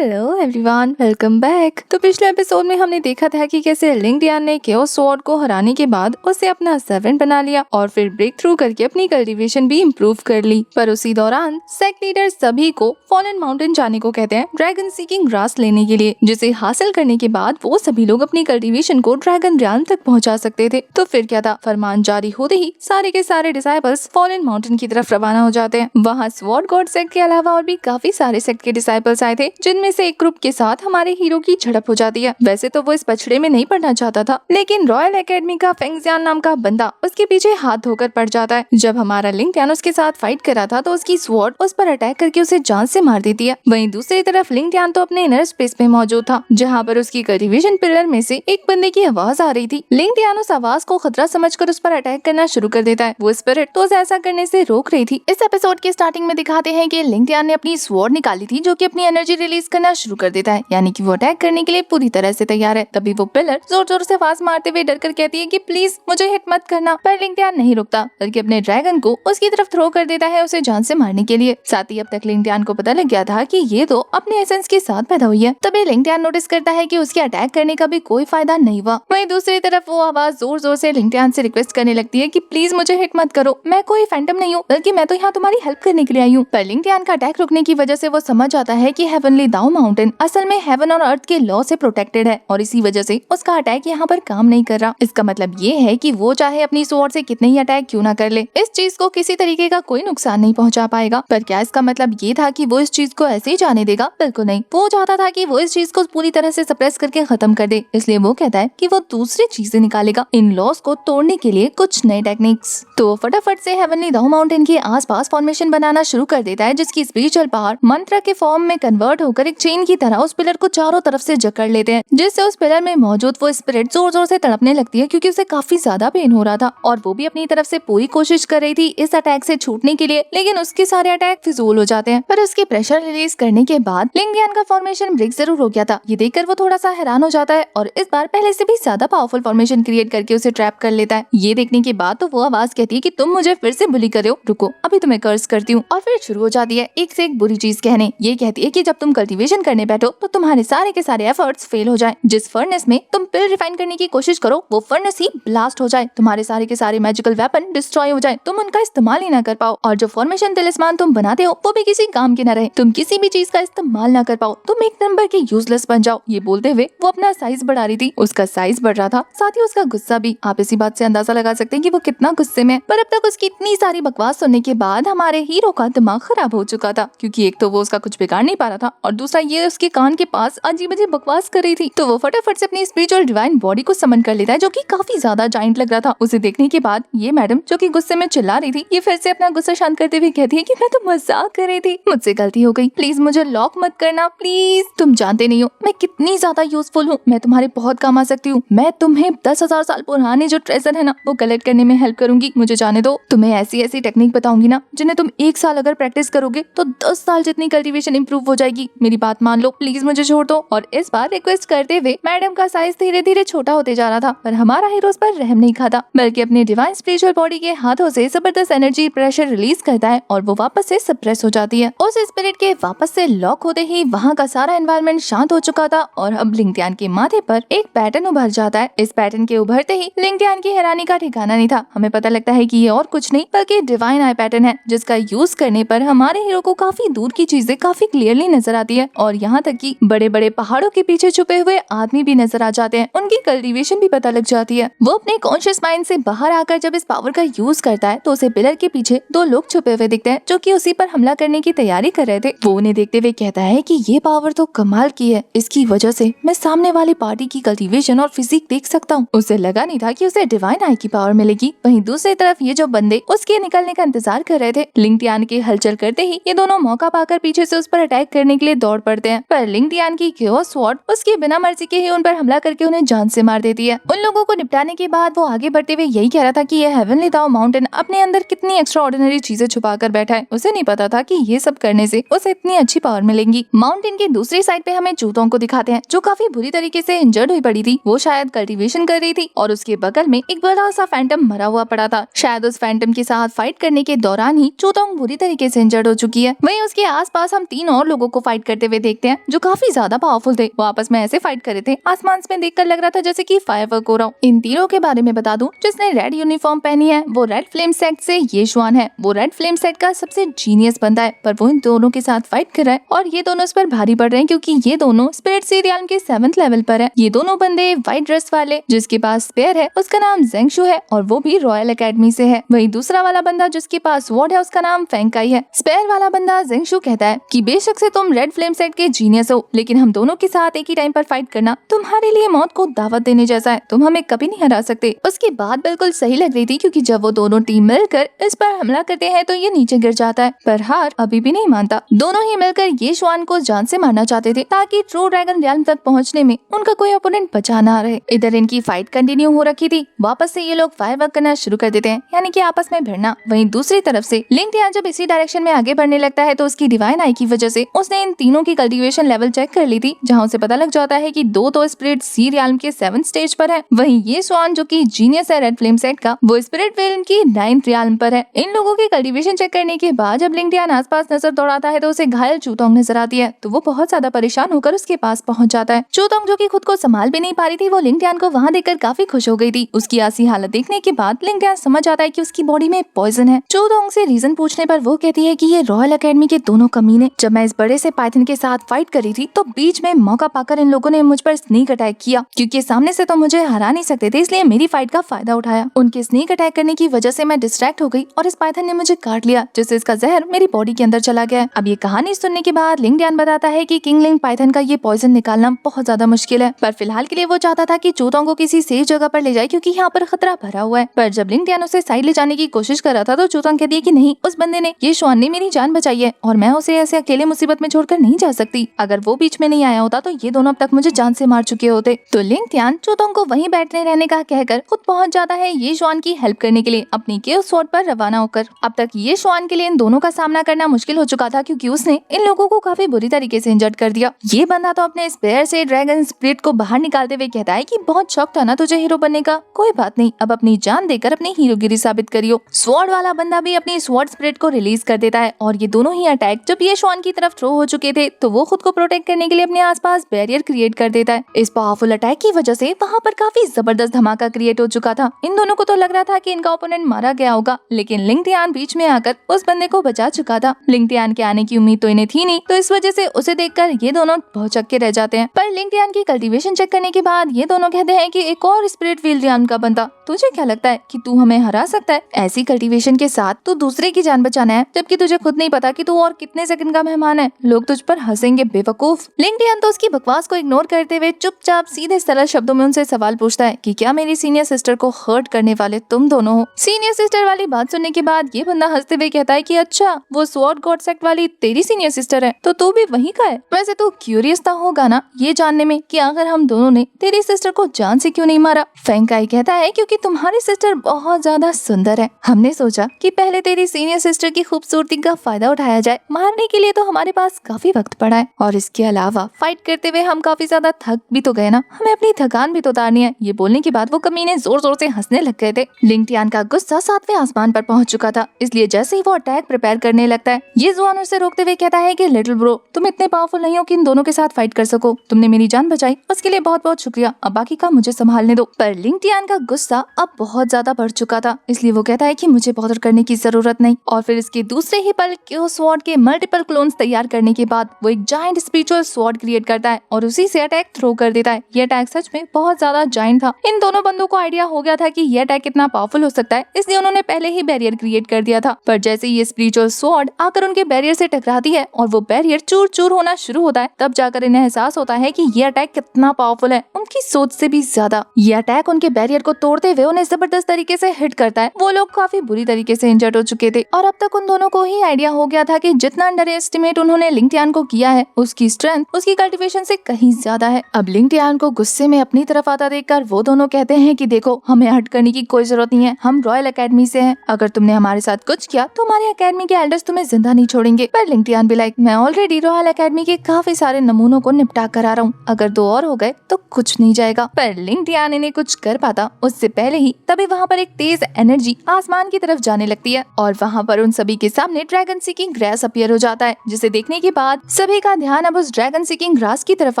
Hello everyone, welcome back. तो पिछले episode में हमने देखा था कि कैसे लिंग डियान ने केओस स्वॉर्ड को हराने के बाद उसे अपना सर्वेंट बना लिया और फिर ब्रेक थ्रू करके अपनी कल्टीवेशन भी इम्प्रूव कर ली। पर उसी दौरान सेक्ट लीडर सभी को फॉलन माउंटेन जाने को कहते हैं ड्रैगन सीकिंग ग्रास लेने के लिए, जिसे हासिल करने के बाद वो सभी लोग अपनी कल्टीवेशन को ड्रैगन रियाल्म तक पहुँचा सकते थे। तो फिर क्या था, फरमान जारी होते ही सारे के सारे डिसाइपल्स फॉलन माउंटेन की तरफ रवाना हो जाते हैं। वहाँ स्वॉर्ड गॉड सेक्ट के अलावा और भी काफी सारे सेक्ट के डिसाइपल्स आए थे, जिनमें से एक ग्रुप के साथ हमारे हीरो की झड़प हो जाती है। वैसे तो वो इस पछड़े में नहीं पढ़ना चाहता था, लेकिन रॉयल एकेडमी का फेंगजियान नाम का बंदा उसके पीछे हाथ धोकर पड़ जाता है। जब हमारा लिंग डियान उसके साथ फाइट करा था तो उसकी स्वॉर्ड उस पर अटैक करके उसे जान से मार देती है। वहीं दूसरी तरफ लिंग डियान तो अपने इनर स्पेस में मौजूद था, जहाँ पर उसकी कल्टीवेशन पिलर में से एक बंदे की आवाज आ रही थी। लिंग डियान उस आवाज को खतरा समझकर उस पर अटैक करना शुरू कर देता है। वो स्पिरिट तो उसे ऐसा करने से रोक रही थी। इस एपिसोड के स्टार्टिंग में दिखाते हैं कि लिंग डियान ने अपनी स्वॉर्ड निकाली थी, जो कि अपनी एनर्जी रिलीज करना शुरू कर देता है, यानी कि वो अटैक करने के लिए पूरी तरह से तैयार है। तभी वो पिलर जोर जोर से आवाज मारते हुए डर कर कहती है कि प्लीज मुझे हिट मत करना। पर लिंग डियान नहीं रुकता, बल्कि अपने ड्रैगन को उसकी तरफ थ्रो कर देता है उसे जान से मारने के लिए। साथ ही अब तक लिंग डियान को पता लग गया था कि ये तो अपने एसेंस के साथ पैदा हुई है। तभी लिंग डियान नोटिस करता है कि उसके अटैक करने का भी कोई फायदा नहीं हुआ। वहीं दूसरी तरफ वो आवाज जोर जोर से लिंग डियान से रिक्वेस्ट करने लगती है कि प्लीज मुझे हिट मत करो, मैं कोई फैंटम नहीं हूँ, बल्कि मैं तो यहाँ तुम्हारी हेल्प करने के लिए आई हूँ। पर लिंग डियान का अटैक रुकने की वजह से वो समझ जाता है कि हेवनली दाओ माउंटेन असल में हेवन और अर्थ के लॉ से प्रोटेक्टेड है और इसी वजह से उसका अटैक यहाँ पर काम नहीं कर रहा। इसका मतलब ये है कि वो चाहे अपनी स्वॉर्ड से कितने ही अटैक क्यों ना कर ले, इस चीज को किसी तरीके का कोई नुकसान नहीं पहुंचा पाएगा। पर क्या इसका मतलब ये था कि वो इस चीज को ऐसे ही जाने देगा? बिल्कुल नहीं। वो चाहता था कि वो इस चीज को पूरी तरह से सप्रेस करके खत्म कर दे, इसलिए वो कहता है कि वो दूसरी चीजें निकालेगा इन लॉस को तोड़ने के लिए कुछ नए टेक्निक्स। तो फटाफट से हेवनली दाओ माउंटेन के आसपास फॉर्मेशन बनाना शुरू कर देता है, जिसकी स्पिरिचुअल पावर मंत्र के फॉर्म में कन्वर्ट होकर एक चेन की तरह उस पिलर को चारों तरफ से जकड़ लेते हैं, जिससे उस पिलर में मौजूद वो स्पिरिट जोर जोर से तड़पने लगती है, क्योंकि उसे काफी ज्यादा पेन हो रहा था और वो भी अपनी तरफ से पूरी कोशिश कर रही थी इस अटैक से छूटने के लिए, लेकिन उसके सारे अटैक फिजूल हो जाते हैं। पर उसके प्रेशर रिलीज करने के बाद लिंग डियान का फॉर्मेशन ब्रेक जरूर हो गया था। ये देखकर वो थोड़ा सा हैरान हो जाता है और इस बार पहले से भी ज्यादा पावरफुल फॉर्मेशन क्रिएट करके उसे ट्रैप कर लेता है। ये देखने के बाद तो वो आवाज कहती है कि तुम मुझे फिर से बुली कर रहे हो, रुको अभी तुम्हें कर्स करती हूँ। और फिर शुरू हो जाती है एक से एक बुरी चीज कहने। ये कहती है कि जब तुम कल्टीवेशन करने बैठो तो तुम्हारे सारे के सारे एफर्ट्स फेल हो जाए। जिस फर्नेस में तुम पिल रिफाइन करने की कोशिश करो वो फर्नेस ही ब्लास्ट हो जाए, तुम्हारे सारे के सारे मैजिकल वेपन डिस्ट्रॉय हो जाए, तुम उनका इस्तेमाल ही ना कर पाओ, और जो फॉर्मेशन तिलिस्मान तुम बनाते हो वो भी किसी काम के ना रहे, तुम किसी भी चीज का इस्तेमाल ना कर पाओ, तुम एक नंबर के यूजलेस बन जाओ। ये बोलते हुए वो अपना साइज बढ़ा रही थी। उसका साइज बढ़ रहा था, साथ ही उसका गुस्सा भी। आप इसी बात से अंदाजा लगा सकते हैं कि वो कितना गुस्से में है। पर अब तक उसकी इतनी सारी बकवास सुनने के बाद हमारे हीरो का दिमाग खराब हो चुका था, क्योंकि एक तो वो उसका कुछ बिगाड़ नहीं पा रहा था और दूसरा ये उसके कान के पास अजीब अजीब बकवास कर रही थी। तो वो फटाफट से अपनी स्पिरिचुअल डिवाइन बॉडी को समन कर लेता है, जो कि काफी ज्यादा जाइंट लग रहा था। उसे देखने के बाद ये मैडम, जो कि गुस्से में चिल्ला रही थी, ये फिर से अपना गुस्सा शांत करते हुए कहती है कि मैं तो मजाक कर रही थी, मुझसे गलती हो गई, प्लीज मुझे लॉक मत करना प्लीज। तुम जानते नहीं हो मैं कितनी ज्यादा यूजफुल हूँ, मैं तुम्हारे बहुत काम आ सकती हूँ। मैं तुम्हें 10,000 साल पुराने जो ट्रेजर है ना वो कलेक्ट करने में हेल्प करूंगी, मुझे जाने दो। तुम्हें ऐसी ऐसी टेक्निक बताऊंगी ना जिन्हें तुम 1 साल अगर प्रैक्टिस करोगे तो 10 साल जितनी कल्टीवेशन इंप्रूव हो जाएगी। मेरी बात मान लो, प्लीज मुझे छोड़ दो। और इस बार रिक्वेस्ट करते हुए मैडम का साइज धीरे धीरे छोटा होते जा रहा था, पर हमारा हीरो उस पर रहम नहीं खाता, बल्कि अपने डिवाइन स्पिरिचुअल बॉडी के हाथों से जबरदस्त एनर्जी प्रेशर रिलीज करता है और वो वापस से सप्रेस हो जाती है। उस स्पिरिट के वापस से लॉक होते ही वहाँ का सारा एनवायरनमेंट शांत हो चुका था और अब लिंग डियान के माथे पर एक पैटर्न उभर जाता है। इस पैटर्न के उभरते ही लिंग डियान की हैरानी का ठिकाना नहीं था। हमें पता लगता है कि ये और कुछ नहीं बल्कि डिवाइन आई पैटर्न है, जिसका यूज करने पर हमारे हीरो को काफी दूर की चीजें काफी क्लियरली नजर आती है और यहाँ तक कि बड़े बड़े पहाड़ों के पीछे छुपे हुए आदमी भी नजर आ जाते हैं, उनकी कल्टीवेशन भी पता लग जाती है। वो अपने कॉन्शियस माइंड से बाहर आकर जब इस पावर का यूज करता है तो उसे पिलर के पीछे 2 लोग छुपे हुए दिखते हैं, जो कि उसी पर हमला करने की तैयारी कर रहे थे। वो उन्हें देखते हुए कहता है कि ये पावर तो कमाल की है, इसकी वजह से मैं सामने वाली पार्टी की कल्टीवेशन और फिजिक देख सकता हूँ। उसे लगा नहीं था कि उसे डिवाइन आई की पावर मिलेगी। वहीं दूसरी तरफ ये जो बंदे उसके निकलने का इंतजार कर रहे थे, लिंग डियान के हलचल करते ही ये दोनों मौका पाकर पीछे से उस पर अटैक करने के लिए दौड़ पड़ते हैं। पर लिंग डियान की केओस स्वॉर्ड उसकी बिना मर्जी के ही उन पर हमला करके उन्हें जान से मार देती है। उन लोगों को निपटाने के बाद वो आगे बढ़ते हुए यही कह रहा था कि ये हेवनली दाओ माउंटेन अपने अंदर कितनी एक्स्ट्राऑर्डिनरी चीजें छुपा कर बैठा है। उसे नहीं पता था कि ये सब करने से उसे इतनी अच्छी पावर मिलेंगी। माउंटेन की दूसरी साइड पे हमें चूतों को दिखाते हैं, जो काफी बुरी तरीके से इंजर्ड हुई पड़ी थी। वो शायद कल्टीवेशन कर रही थी और उसके बगल में एक बड़ा सा फैंटम मरा हुआ पड़ा था। शायद उस फैंटम के साथ फाइट करने के दौरान ही चूतोंग बुरी तरीके से इंजर्ड हो चुकी है। वहीं उसके आसपास हम 3 और लोगों को फाइट करते हुए देखते हैं जो काफी ज्यादा पावरफुल थे। वो आपस में ऐसे फाइट कर रहे थे, आसमान में देखकर लग रहा था जैसे कि फायरवर्क हो रहा हो। इन तीनों के बारे में बता दूं, जिसने रेड यूनिफॉर्म पहनी है वो रेड फ्लेम सेक्ट से ये शुआन है। वो रेड फ्लेम सेक्ट का सबसे जीनियस बंदा है, पर वो इन दोनों के साथ फाइट कर रहा है और ये दोनों इस पर भारी पड़ रहे हैं क्योंकि ये दोनों स्पिरिट सीरियल के 7th लेवल पर है। ये दोनों बंदे व्हाइट ड्रेस वाले, जिसके पास स्पेयर है उसका नाम जेंगशु है और वो भी रॉयल एकेडमी से है। वही दूसरा वाला बंदा जिसके पास स्वॉर्ड है उसका नाम फेंकाई है। स्पेयर वाला बंदा जेंगशु कहता है कि बेशक से तुम रेड फ्लेम सेट के जीनियस हो, लेकिन हम दोनों के साथ एक ही टाइम पर फाइट करना तुम्हारे लिए मौत को दावत देने जैसा है। तुम हमें कभी नहीं हरा सकते। उसकी बात बिल्कुल सही लग रही थी क्योंकि जब वो दोनों टीम मिलकर इस पर हमला करते हैं तो ये नीचे गिर जाता है, पर हार अभी भी नहीं मानता। दोनों ही मिलकर ये श्वान को जान से मारना चाहते थे ताकि ट्रू ड्रैगन रियल्म तक पहुंचने में उनका कोई ओपोनेंट बचा ना रहे। इधर इनकी फाइट कंटिन्यू हो रखी थी। वापस से ये लोग फायरवर्क करना शुरू कर देते हैं, यानी कि आपस में भिड़ना। वहीं दूसरी तरफ से लिंकडियन जब इसी डायरेक्शन में आगे बढ़ने लगता है तो उसकी डिवाइन आई की वजह से उसने इन तीनों की कल्टीवेशन लेवल चेक कर ली थी, जहां उसे पता लग जाता है कि दो तो स्पिरिट सी रियल्म के 7th स्टेज पर है। वहीं ये स्वान जो कि जीनियस है रेड फ्लेम सेट का, वो स्पिरिट रियल्म की 9th रियल्म पर है। इन लोगों की कल्टीवेशन चेक करने के बाद जब लिंकडियन आसपास नजर दौड़ाता है तो उसे घायल चूतोंग नजर आती है, तो वो बहुत ज्यादा परेशान होकर उसके पास पहुंच जाता है। चूतोंग जो कि खुद को संभाल भी नहीं पा रही थी, वो लिंकडियन को वहां देखकर काफी खुश हो गई थी। उसकी ऐसी हालत देखने के बाद लिंकडियन समझ आता है कि उसकी बॉडी में पॉइजन है। चूतोंग से रीजन पूछने पर वो कहती है कि ये रॉयल एकेडमी के दोनों कमीने, जब मैं इस बड़े से पाइथन के साथ फाइट कर रही थी तो बीच में मौका पाकर इन लोगों ने मुझ पर स्नीक अटैक किया। क्योंकि सामने से तो मुझे हरा नहीं सकते थे, इसलिए मेरी फाइट का फायदा उठाया। उनके स्नीक अटैक करने की वजह से मैं डिस्ट्रैक्ट हो गई और इस पाइथन ने मुझे काट लिया, जिससे इसका जहर मेरी बॉडी के अंदर चला गया। अब ये कहानी सुनने के बाद लिंकडियन बताता है कि किंगलिंग पाइथन का ये पॉइजन निकालना बहुत ज्यादा मुश्किल है, पर फिलहाल के लिए वो चाहता था कि चूतों को किसी सेफ जगह पर ले जाए क्योंकि यहाँ पर खतरा भरा हुआ है। पर जब लिंकडियन उसे साइड ले जाने की कोशिश कर रहा था तो चूतों कहती है कि नहीं, उस बंदे ने, ये श्वान ने मेरी जान बचाई है और मैं उसे ऐसे अकेले मुसीबत में छोड़कर नहीं जा सकती। अगर वो बीच में नहीं आया होता तो ये दोनों अब तक मुझे जान से मार चुके होते। तो लिंकडियन चूतों को वहीं बैठने रहने का कहकर खुद पहुंच जाता है ये श्वान की हेल्प करने के लिए अपनी केओस स्वॉर्ड पर रवाना होकर। अब तक ये श्वान के लिए इन दोनों का सामना करना मुश्किल हो चुका था क्योंकि उसने इन लोगों को काफी बुरी तरीके से इंजर्ड कर दिया। ये बंदा तो अपने स्पेयर से ड्रैगन स्पिरिट को बाहर निकालते हुए कहता है कि बहुत शौक था ना तुझे हीरो बनने का, कोई बात नहीं, अब अपनी जान देकर अपनी हीरोगिरी साबित करियो। स्वॉर्ड वाला बंदा भी अपनी स्वॉर्ड स्पिरिट को रिलीज कर देता है और ये दोनों ही अटैक जब ये श्वान की तरफ थ्रो हो चुके थे तो वो खुद को प्रोटेक्ट करने के लिए अपने आसपास बैरियर क्रिएट कर देता है। इस पावरफुल अटैक की वजह से वहाँ पर काफी जबरदस्त धमाका क्रिएट हो चुका था। इन दोनों को तो लग रहा था कि इनका ओपोनेंट मारा गया होगा, लेकिन लिंकडियन बीच में आकर उस बंदे को बचा चुका था। लिंकडियन के आने की उम्मीद तो इन्हें थी नहीं, तो इस वजह से उसे देखकर ये दोनों भौचक्के रह जाते हैं। पर लिंकडियन की कल्टीवेशन चेक करने के बाद ये दोनों कहते हैं कि एक और स्पिरिट फील्ड रियल्म का बंदा, तुझे क्या लगता है कि तू हमें हरा सकता है? ऐसी कल्टीवेशन के साथ तू दूसरे की जान बचाना है, जबकि तुझे खुद नहीं पता कि तू और कितने सेकंड का मेहमान है। लोग तुझ पर हंसेंगे बेवकूफ। लिंकडियन तो उसकी बकवास को इग्नोर करते हुए चुपचाप सीधे सरल शब्दों में उनसे सवाल पूछता है कि क्या मेरी सीनियर सिस्टर को हर्ट करने वाले तुम दोनों हो? सीनियर सिस्टर वाली बात सुनने के बाद ये बंदा हंसते हुए कहता है कि अच्छा, वो स्वॉर्ड गॉड सेक्ट वाली तेरी सीनियर सिस्टर है, तो तू भी वहीं का है। वैसे तू क्यूरियस था होगा ना ये जानने में कि आखिर हम दोनों ने तेरी सिस्टर को जान से क्यों नहीं मारा? फेंकाई कहता है क्योंकि तुम्हारी सिस्टर बहुत ज्यादा सुंदर है। हमने सोचा कि पहले तेरी सीनियर सिस्टर की खूबसूरती का फायदा उठाया जाए। मारने के लिए तो हमारे पास काफी वक्त पड़ा है और इसके अलावा फाइट करते हुए हम काफी ज्यादा थक भी तो गए ना, हमें अपनी थकान भी तो उतारनी है। ये बोलने के बाद वो कमीने जोर जोर से हंसने लग गए थे। लिंकडियन का गुस्सा 7वें आसमान पर पहुंच चुका था, इसलिए जैसे ही वो अटैक प्रिपेयर करने लगता है ये जुआन उसे रोकते हुए कहता है कि लिटिल ब्रो, तुम इतने पावरफुल नहीं हो कि इन दोनों के साथ फाइट कर सको। तुमने मेरी जान बचाई, उसके लिए बहुत बहुत शुक्रिया। अब बाकी का मुझे संभालने दो। पर लिंकडियन का गुस्सा अब बहुत ज्यादा बढ़ चुका था, इसलिए वो कहता है कि मुझे बॉदर करने की जरूरत नहीं। और फिर इसके दूसरे ही पल केओस स्वॉर्ड के मल्टीपल क्लोन्स तैयार करने के बाद वो एक जायंट स्पिरिचुअल स्वॉर्ड क्रिएट करता है और उसी से अटैक थ्रो कर देता है। ये अटैक सच में बहुत ज्यादा जायंट था। इन दोनों बंदों को आइडिया हो गया था कि ये अटैक कितना पावरफुल हो सकता है, इसलिए उन्होंने पहले ही बैरियर क्रिएट कर दिया था। पर जैसे ये स्पिरिचुअल स्वॉर्ड आकर उनके बैरियर से टकराती है और वो बैरियर चूर चूर होना शुरू होता है, तब जाकर इन्हें एहसास होता है कि ये अटैक कितना पावरफुल है, उनकी सोच से भी ज्यादा। ये अटैक उनके बैरियर को तोड़ते हुए उन्हें जबरदस्त तरीके से हिट करता है। वो लोग काफी बुरी तरीके से इंजर्ड हो चुके थे और अब तक उन दोनों को ही आइडिया हो गया था कि जितना अंडर एस्टिमेट उन्होंने लिंकडियन को किया है, उसकी स्ट्रेंथ उसकी कल्टीवेशन से कहीं ज्यादा है। अब लिंकडियन को गुस्से में अपनी तरफ आता देखकर वो दोनों कहते हैं कि देखो, हमें हट करने की कोई जरूरत नहीं है, हम रॉयल एकेडमी से हैं। अगर तुमने हमारे साथ कुछ किया तो हमारे एकेडमी के एल्डर्स तुम्हें जिंदा नहीं छोड़ेंगे। पर लिंकडियन भी लाइक, मैं ऑलरेडी रॉयल एकेडमी के काफी सारे नमूनों को निपटा कर आ रहा हूँ, अगर 2 और हो गए तो कुछ नहीं जाएगा। पर लिंकडियन इन्हें कुछ कर पाता उससे पहले ही तभी वहाँ पर एक तेज एनर्जी आसमान की तरफ जाने लगती है और वहाँ पर उन सभी के सामने ड्रैगन सीकिंग ग्रास अपीयर हो जाता है, जिसे देखने के बाद सभी का ध्यान अब उस ड्रैगन सीकिंग ग्रास की तरफ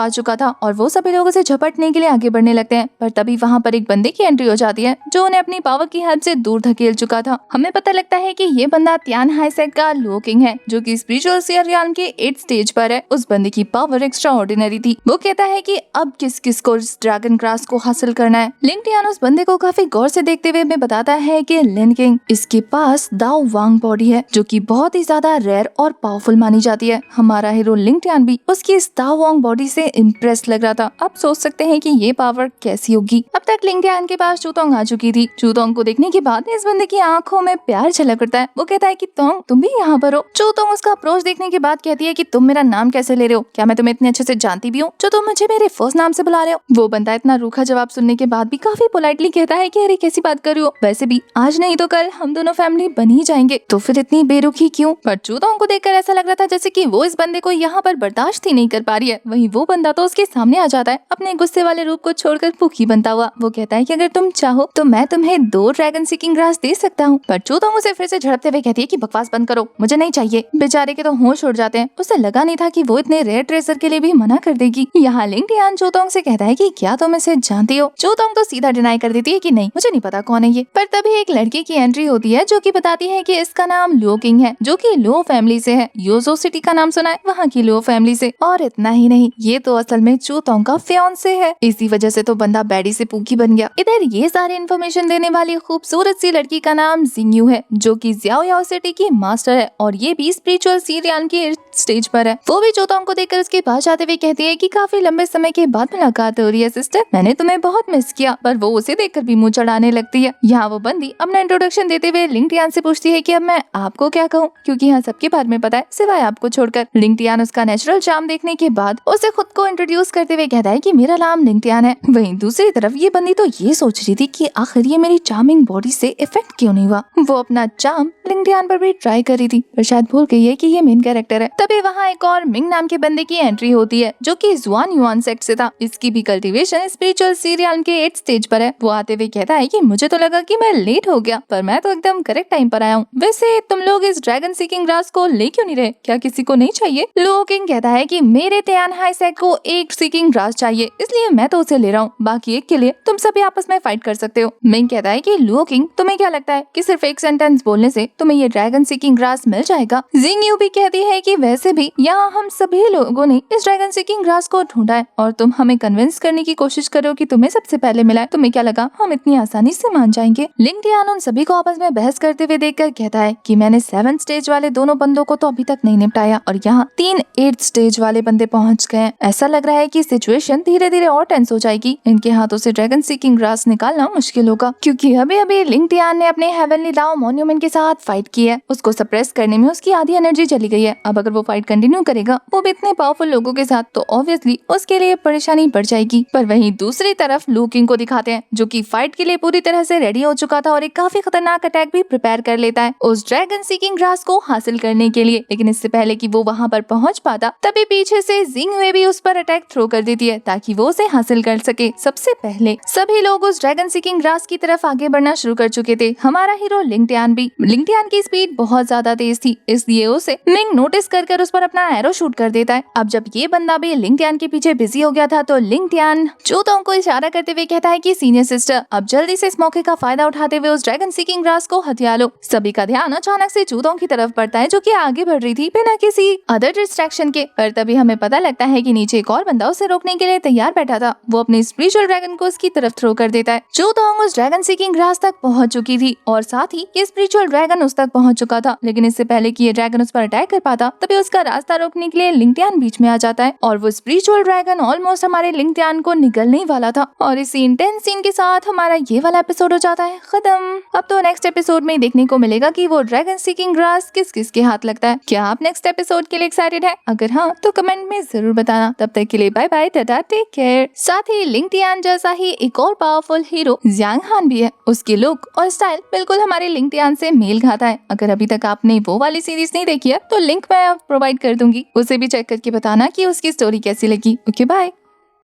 आ चुका था और वो सभी लोगों से झपटने के लिए आगे बढ़ने लगते हैं। पर तभी वहाँ पर एक बंदे की एंट्री हो जाती है जो उन्हें अपनी पावर की हेल्प से दूर धकेल चुका था। हमें पता लगता है कि ये बंदा त्यान हाईसेक का लो किंग है जो कि स्पिरिचुअल रियल्म के 8th स्टेज पर है। उस बंदे की पावर एक्स्ट्रा ऑर्डिनरी थी। वो कहता है कि अब किस किस को इस ड्रैगन ग्रास को हासिल करना है। लिंग टियान उस बंदे को काफी गौर से देखते हुए हमें बताता है कि लिन किंग इसके पास दाओ वांग बॉडी है जो कि बहुत ही ज्यादा रेयर और पावरफुल मानी जाती है। हमारा हीरो लिंग टियान भी उसकी इस दाओ वांग बॉडी से इम्प्रेस लग रहा था। अब सोच सकते हैं कि ये पावर कैसी होगी। अब तक लिंग टियान के पास चूतोंग आ चुकी थी। चूतोंग को देखने के बाद इस बंदे की आंखों में प्यार झलक उठता है। वो कहता है कि तोंग तुम भी यहाँ पर हो। चूतोंग उसका अप्रोच देखने के बाद कहती है कि तुम मेरा नाम कैसे ले रहे हो? क्या मैं तुम्हें इतने अच्छे से जानती भी हूँ जो तुम मुझे मेरे फर्स्ट नाम से बुला रहे हो? वो बंदा इतना रूखा जवाब सुनने के बाद भी काफी पोलाइटली कहता है कि अरे कैसी बात कर रही हो? वैसे भी आज नहीं तो कल हम दोनों फैमिली बन ही जाएंगे, तो फिर इतनी बेरुखी क्यों? पर चूतोंग को देखकर ऐसा लग रहा था जैसे कि वो इस बंदे को यहाँ पर बर्दाश्त ही नहीं कर पा रही है। वहीं वो बंदा तो उसके सामने आ जाता है अपने गुस्से वाले रूप को छोड़कर भूखी बनता हुआ। वो कहता है कि अगर तुम चाहो तो मैं तुम्हें 2 ड्रैगन सीकिंग ग्रास दे सकता हूँ। पर चूतोंग उसे फिर से झड़पते हुए कहती है कि बकवास बंद करो, मुझे नहीं चाहिए। बेचारे के तो होश उड़ जाते हैं। उसे लगा नहीं था कि वो इतने रेयर ट्रेजर के लिए भी मना कर देगी। यहाँ लिंग टियान चूतोंग से कहता है कि क्या तुम इसे जानती हो? चूतोंग तो सीधा डिनाई कर देती है कि नहीं, मुझे नहीं पता कौन है ये। पर तभी एक लड़की की एंट्री होती है जो कि बताती है कि इसका नाम लो किंग है जो कि लो फैमिली से है। योजो सिटी का नाम सुना है, वहाँ की लो फैमिली से। और इतना ही नहीं, ये तो असल में चूतोंग का फियांसे है। इसी वजह से तो बंदा बैडी से पूकी बन गया। इधर ये सारी इन्फॉर्मेशन देने वाली खूबसूरत सी लड़की का नाम जिंगयू है जो कि जियाओ याओ सिटी की मास्टर है और ये भी स्पिरिचुअल रियल्म के स्टेज पर है। वो भी चूतोंग को देखकर उसके पास जाते हुए कहती है कि काफी लंबे समय के बाद मुलाकात हो रही है सिस्टर, मैंने तुम्हें बहुत मिस किया। पर वो उसे देखकर भी मुंह चढ़ाने लगती है। यहाँ वो बंदी अपना इंट्रोडक्शन देते हुए लिंग टियान से पूछती है कि अब मैं आपको क्या कहूँ, क्योंकि यहाँ सबके बारे में पता है सिवाय आपको छोड़कर। लिंग टियान उसका नेचुरल चार्म देखने के बाद उसे खुद को इंट्रोड्यूस करते हुए कहता है कि मेरा नाम लिंग टियान है। वहीं दूसरी तरफ ये बंदी तो ये सोच रही थी कि आखिर ये मेरी चार्मिंग बॉडी से इफेक्ट क्यों नहीं हुआ। वो अपना चार्म लिंग टियान पर भी ट्राई कर रही थी पर शायद भूल गई है कि ये मेन कैरेक्टर है। तभी वहाँ एक और मिंग नाम के बंदे की एंट्री होती है जो कि जुआन युआन सेक्ट से था। इसकी भी कल्टीवेशन स्पिरिचुअल रियल्म के 8th स्टेज पर है। वो आते हुए कहता है कि मुझे तो लगा कि मैं लेट हो गया पर मैं तो एकदम करेक्ट टाइम पर आया हूँ। वैसे तुम लोग इस ड्रैगन सीकिंग ग्रास को ले क्यों नहीं रहे? क्या किसी को नहीं चाहिए? लो किंग कहता है कि मेरे त्यान हाईसेक को एक सीकिंग ग्रास चाहिए, इसलिए मैं तो उसे ले रहा हूँ, बाकी एक के लिए तुम सभी आपस में फाइट कर सकते हो। मिंग कहता है कि लो किंग तुम्हें क्या लगता है कि सिर्फ एक सेंटेंस बोलने से तुम्हें ये ड्रैगन सीकिंग ग्रास मिल जाएगा? जिंगयू भी कहती है कि वैसे भी यहाँ हम सभी लोगों ने इस ड्रैगन सीकिंग ग्रास को ढूंढा है और तुम हमें कन्विंस करने की कोशिश करो कि तुम्हें सबसे पहले मिला है। तुम्हें क्या लगा हम इतनी आसानी से मान जाएंगे? लिंग टियान उन सभी को आपस में बहस करते हुए देखकर कहता है कि मैंने 7th स्टेज वाले दोनों बंदों को तो अभी तक नहीं निपटाया और यहाँ 3 8th स्टेज वाले बंदे पहुँच गए हैं। ऐसा लग रहा है कि सिचुएशन धीरे धीरे और टेंस हो जाएगी। इनके हाथों से ड्रैगन सीकिंग ग्रास निकालना मुश्किल होगा क्योंकि अभी अभी लिंग टियान ने अपने हेवनली दाओ मॉन्यूमेंट के साथ फाइट की है। उसको सप्रेस करने में उसकी आधी एनर्जी चली गई है। अब अगर वो फाइट कंटिन्यू करेगा वो भी इतने पावरफुल लोगों के साथ तो ऑब्वियसली उसके लिए परेशानी बढ़ जाएगी। पर वहीं दूसरी तरफ लो किंग को दिखाते हैं जो कि फाइट के लिए पूरी तरह से रेडी हो चुका था और एक काफी खतरनाक अटैक भी प्रिपेयर कर लेता है उस ड्रैगन सीकिंग ग्रास को हासिल करने के लिए। लेकिन इससे पहले कि वो वहां पर पहुंच पाता तभी पीछे से जिंगयू भी उस पर अटैक थ्रो कर देती है ताकि वो उसे हासिल कर सके। सबसे पहले सभी लोग उस ड्रैगन सीकिंग ग्रास की तरफ आगे बढ़ना शुरू कर चुके थे। हमारा हीरो लिंग टियान भी। लिंग टियान की स्पीड बहुत ज्यादा तेज थी इसलिए उसे मिंग नोटिस कर उस पर अपना एरो शूट कर देता है। अब जब ये बंदा भी लिंग टियान के पीछे बिजी हो गया था तो लिंग टियान चूतोंग को इशारा करते हुए कहता है कि सीनियर सिस्टर अब जल्दी से इस मौके का फायदा उठाते हुए उस ड्रैगन सीकिंग ग्रास को हथिया लो। सभी का ध्यान अचानक से चूतोंग की तरफ पड़ता है जो कि आगे बढ़ रही थी बिना किसी अदर डिस्ट्रैक्शन के। पर तभी हमें पता लगता है कि नीचे एक और बंदा उसे रोकने के लिए तैयार बैठा था। वो अपने स्पिरिचुअल ड्रैगन को उसकी तरफ थ्रो कर देता है। चूतोंग उस ड्रैगन सीकिंग ग्रास तक पहुंच चुकी थी और साथ ही ये स्पिरिचुअल ड्रैगन उस तक पहुंच चुका था। लेकिन इससे पहले कि ये ड्रैगन उस पर अटैक कर पाता तभी उसका रास्ता रोकने के लिए लिंग टियान बीच में आ जाता है और वो स्पिरिचुअल ड्रैगन ऑलमोस्ट हमारे लिंग टियान को निगलने ही वाला था। और इसी इंटेंस सीन के साथ हमारा ये वाला एपिसोड हो जाता है खत्म। अब तो नेक्स्ट एपिसोड में देखने को मिलेगा कि वो ड्रैगन सीकिंग ग्रास किस किस के हाथ लगता है। क्या आप नेक्स्ट एपिसोड के लिए एक्साइटेड है? अगर हाँ तो कमेंट में जरूर बताना। तब तक के लिए bye bye, tata, take care. साथ ही लिंग टियान जैसा ही एक और पावरफुल हीरो जियांग हान भी है। उसकी लुक और स्टाइल बिल्कुल हमारे लिंग टियान से मेल खाता है। अगर अभी तक आपने वो वाली सीरीज नहीं देखी है तो लिंक मैं प्रोवाइड कर दूंगी, उसे भी चेक करके बताना कि उसकी स्टोरी कैसी लगी। Okay bye.